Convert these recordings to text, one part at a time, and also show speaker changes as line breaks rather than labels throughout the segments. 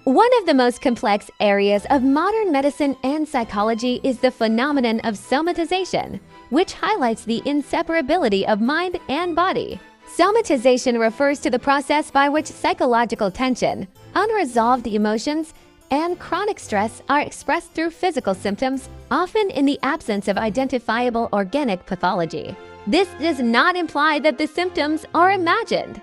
One of the most complex areas of modern medicine and psychology is the phenomenon of somatization, which highlights the inseparability of mind and body. Somatization refers to the process by which psychological tension, unresolved emotions, and chronic stress are expressed through physical symptoms, often in the absence of identifiable organic pathology. This does not imply that the symptoms are imagined.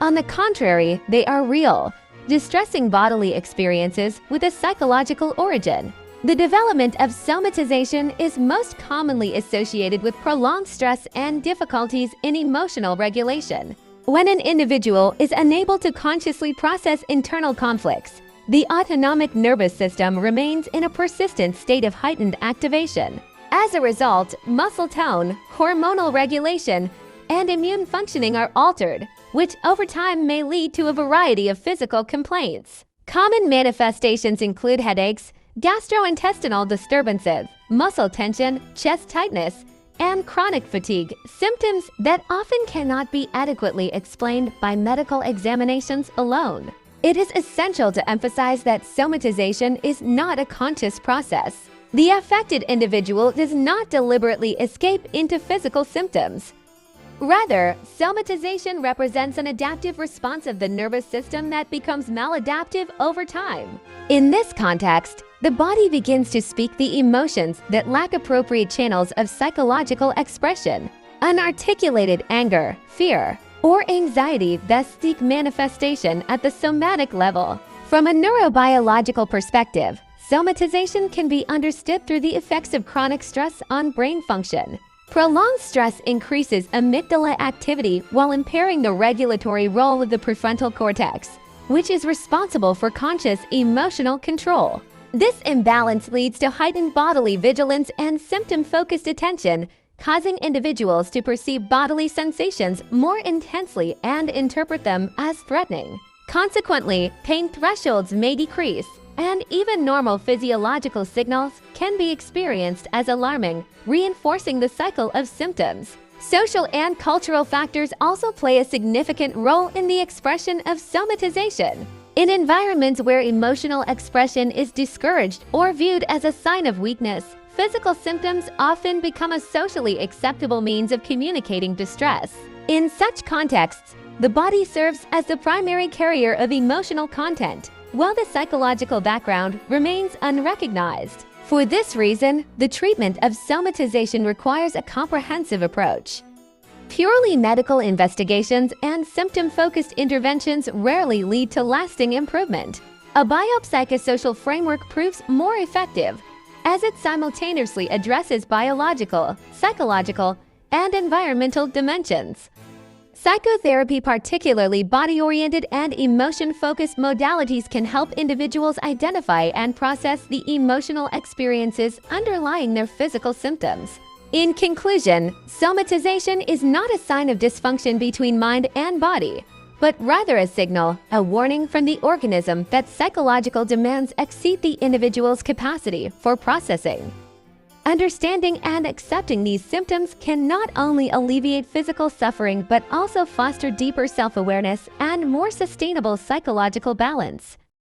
On the contrary, they are real, distressing bodily experiences with a psychological origin. The development of somatization is most commonly associated with prolonged stress and difficulties in emotional regulation. When an individual is unable to consciously process internal conflicts, the autonomic nervous system remains in a persistent state of heightened activation. As a result, muscle tone, hormonal regulation, and immune functioning are altered, which over time may lead to a variety of physical complaints. Common manifestations include headaches, gastrointestinal disturbances, muscle tension, chest tightness, and chronic fatigue, symptoms that often cannot be adequately explained by medical examinations alone. It is essential to emphasize that somatization is not a conscious process. The affected individual does not deliberately escape into physical symptoms. Rather, somatization represents an adaptive response of the nervous system that becomes maladaptive over time. In this context, the body begins to speak the emotions that lack appropriate channels of psychological expression. Unarticulated anger, fear, or anxiety thus seek manifestation at the somatic level. From a neurobiological perspective, somatization can be understood through the effects of chronic stress on brain function. Prolonged stress increases amygdala activity while impairing the regulatory role of the prefrontal cortex, which is responsible for conscious emotional control. This imbalance leads to heightened bodily vigilance and symptom-focused attention, causing individuals to perceive bodily sensations more intensely and interpret them as threatening. Consequently, pain thresholds may decrease, and even normal physiological signals can be experienced as alarming, reinforcing the cycle of symptoms. Social and cultural factors also play a significant role in the expression of somatization. In environments where emotional expression is discouraged or viewed as a sign of weakness, physical symptoms often become a socially acceptable means of communicating distress. In such contexts, the body serves as the primary carrier of emotional content, while the psychological background remains unrecognized. For this reason, the treatment of somatization requires a comprehensive approach. Purely medical investigations and symptom-focused interventions rarely lead to lasting improvement. A biopsychosocial framework proves more effective, as it simultaneously addresses biological, psychological, and environmental dimensions. Psychotherapy, particularly body-oriented and emotion-focused modalities, can help individuals identify and process the emotional experiences underlying their physical symptoms. In conclusion, somatization is not a sign of dysfunction between mind and body, but rather a signal, a warning from the organism that psychological demands exceed the individual's capacity for processing. Understanding and accepting these symptoms can not only alleviate physical suffering but also foster deeper self-awareness and more sustainable psychological balance.